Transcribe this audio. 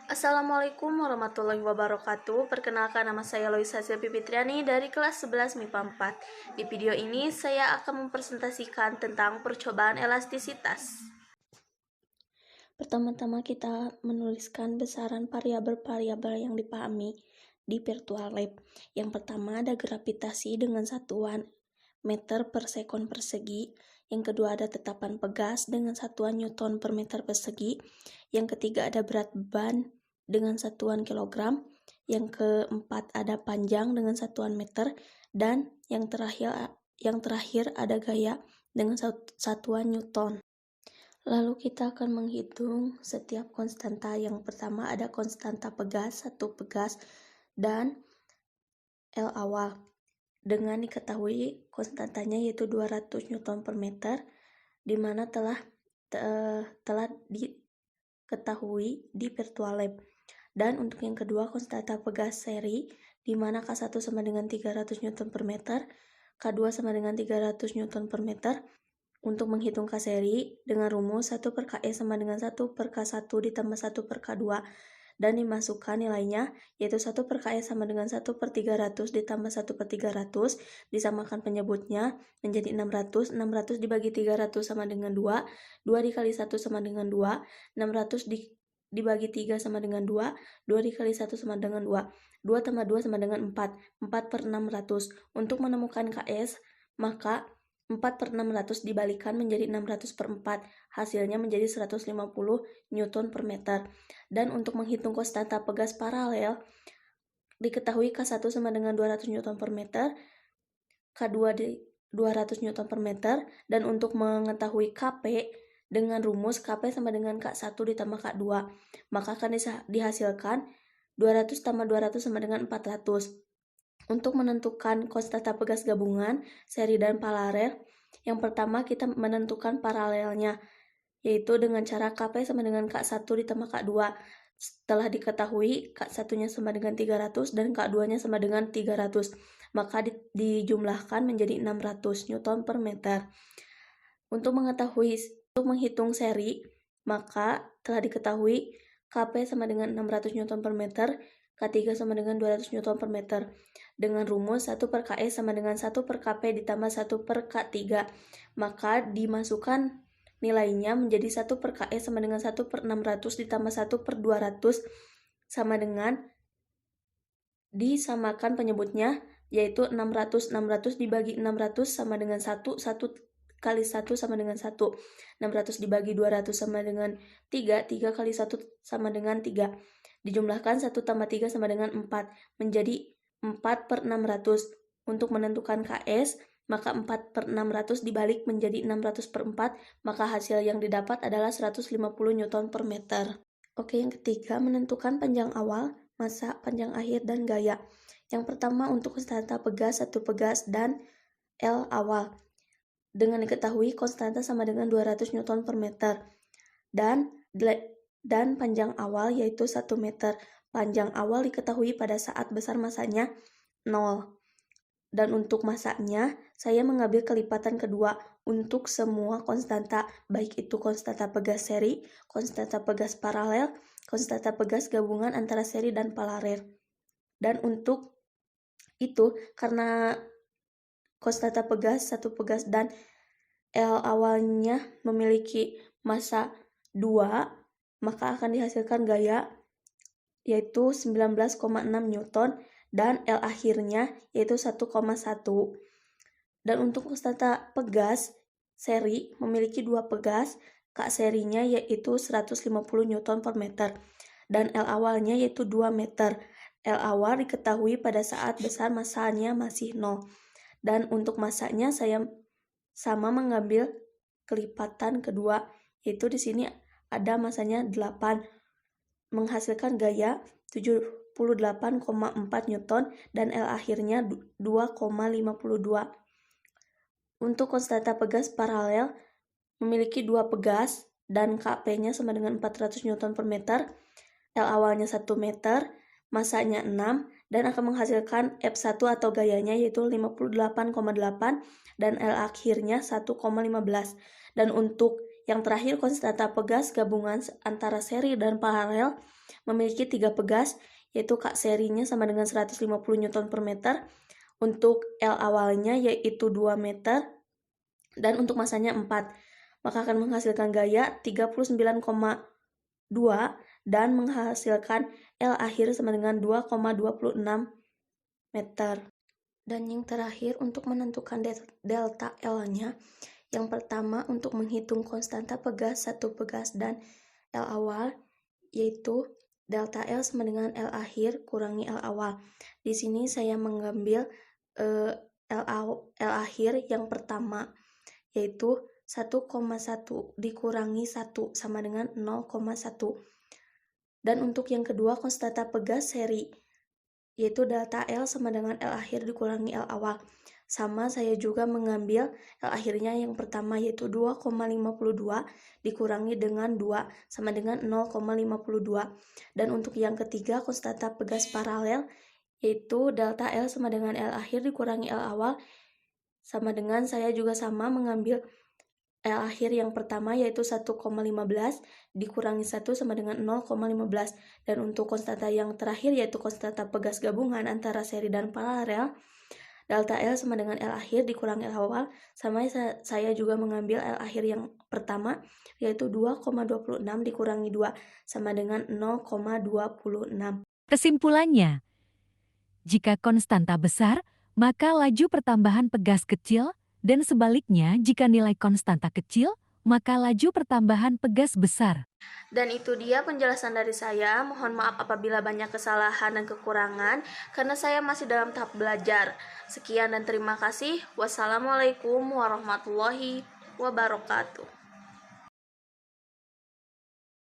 Assalamualaikum warahmatullahi wabarakatuh. Perkenalkan, nama saya Loisa Silvi Fitriani dari kelas 11 MIPA 4. Di video ini saya akan mempresentasikan tentang percobaan elastisitas. Pertama-tama kita menuliskan besaran variabel-variabel yang dipahami di virtual lab. Yang pertama ada gravitasi dengan satuan meter per sekon persegi. Yang kedua ada tetapan pegas dengan satuan newton per meter persegi. Yang ketiga ada berat beban dengan satuan kilogram. Yang keempat ada panjang dengan satuan meter. Dan yang terakhir ada gaya dengan satuan newton. Lalu kita akan menghitung setiap konstanta. Yang pertama ada konstanta pegas, satu pegas, dan L awal. Dengan diketahui konstantanya yaitu 200 Newton per meter, di mana telah diketahui di virtual lab. Dan untuk yang kedua konstanta pegas seri, di mana K1 sama dengan 300 Newton per meter, K2 sama dengan 300 Newton per meter. Untuk menghitung K seri dengan rumus 1 per KE sama dengan 1 per K1 ditambah 1 per K2, dan dimasukkan nilainya yaitu 1 per KE sama dengan 1 per 300 ditambah 1 per 300, disamakan penyebutnya menjadi 600, 600 dibagi 300 sama dengan 2, 2 dikali 1 sama dengan 2, 600 dibagi 3 sama dengan 2, 2 dikali 1 sama dengan 2, 2 tambah 2 sama dengan 4, 4 per 600. Untuk menemukan KS, maka 4 per 600 dibalikan menjadi 600 per 4, hasilnya menjadi 150 Newton per meter. Dan untuk menghitung konstanta pegas paralel, diketahui K1 sama dengan 200 Newton per meter, K2 200 Newton per meter, dan untuk mengetahui KP dengan rumus KP sama dengan K1 ditambah K2, maka akan dihasilkan 200 tambah 200 sama dengan 400. Untuk menentukan konstanta pegas gabungan, seri dan paralel, yang pertama kita menentukan paralelnya, yaitu dengan cara KP sama dengan K1 ditambah K2. Setelah diketahui K1-nya sama dengan 300 dan K2-nya sama dengan 300, maka dijumlahkan menjadi 600 Newton per meter. Untuk menghitung seri, maka telah diketahui KP sama dengan 600 Newton per meter, K3 sama dengan 200 Newton per meter. Dengan rumus 1 per KE sama dengan 1 per KP ditambah 1 per K3, maka dimasukkan nilainya menjadi 1 per KE sama dengan 1 per 600 ditambah 1 per 200 sama dengan disamakan penyebutnya yaitu 600. 600 dibagi 600 sama dengan 1, 1 kali 1 sama dengan 1. 600 dibagi 200 sama dengan 3, 3 kali 1 sama dengan 3. Dijumlahkan 1 tambah 3 sama dengan 4, menjadi 4 per 600. Untuk menentukan KS, maka 4 per 600 dibalik menjadi 600 per 4, maka hasil yang didapat adalah 150 Newton per meter. Oke, yang ketiga, menentukan panjang awal, massa, panjang akhir, dan gaya. Yang pertama untuk konstanta pegas, satu pegas, dan L awal. Dengan diketahui konstanta sama dengan 200 Newton per meter. Dan panjang awal yaitu 1 meter. Panjang awal diketahui pada saat besar masanya 0. Dan untuk masanya, saya mengambil kelipatan kedua untuk semua konstanta, baik itu konstanta pegas seri, konstanta pegas paralel, konstanta pegas gabungan antara seri dan paralel. Dan untuk itu, karena konstanta pegas, satu pegas, dan L awalnya memiliki massa 2, maka akan dihasilkan gaya yaitu 19,6 Newton dan L akhirnya yaitu 1,1. Dan untuk konstanta pegas seri memiliki 2 pegas, K serinya yaitu 150 Newton per meter dan L awalnya yaitu 2 meter. L awal diketahui pada saat besar massanya masih 0. Dan untuk massanya saya sama mengambil kelipatan kedua, yaitu di sini ada massanya 8, menghasilkan gaya 78,4 Newton dan L akhirnya 2,52. Untuk konstanta pegas paralel memiliki 2 pegas dan KP-nya sama dengan 400 Newton per meter, L awalnya 1 meter, massanya 6, dan akan menghasilkan F1 atau gayanya yaitu 58,8 dan L akhirnya 1,15. Dan untuk Yang terakhir, konstanta pegas gabungan antara seri dan paralel memiliki 3 pegas, yaitu K serinya sama dengan 150 Newton per meter, untuk L awalnya yaitu 2 meter, dan untuk masanya 4. Maka akan menghasilkan gaya 39,2 dan menghasilkan L akhir sama dengan 2,26 meter. Dan yang terakhir, untuk menentukan delta L-nya, yang pertama untuk menghitung konstanta pegas, satu pegas, dan L awal, yaitu delta L sama dengan L akhir kurangi L awal. Di sini saya mengambil L akhir yang pertama, yaitu 1,1 dikurangi 1 sama dengan 0,1. Dan untuk yang kedua, konstanta pegas seri, yaitu delta L sama dengan L akhir dikurangi L awal. Sama, saya juga mengambil L akhirnya yang pertama, yaitu 2,52 dikurangi dengan 2 sama dengan 0,52. Dan untuk yang ketiga, konstanta pegas paralel, yaitu delta L sama dengan L akhir dikurangi L awal. Sama dengan, saya juga sama mengambil L akhir yang pertama, yaitu 1,15 dikurangi 1 sama dengan 0,15. Dan untuk konstanta yang terakhir, yaitu konstanta pegas gabungan antara seri dan paralel, delta L sama dengan L akhir dikurangi L awal. Sama, saya juga mengambil L akhir yang pertama, yaitu 2,26 dikurangi 2 sama dengan 0,26. Kesimpulannya, jika konstanta besar, maka laju pertambahan pegas kecil, dan sebaliknya jika nilai konstanta kecil, maka laju pertambahan pegas besar. Dan itu dia penjelasan dari saya. Mohon maaf apabila banyak kesalahan dan kekurangan, karena saya masih dalam tahap belajar. Sekian dan terima kasih. Wassalamualaikum warahmatullahi wabarakatuh.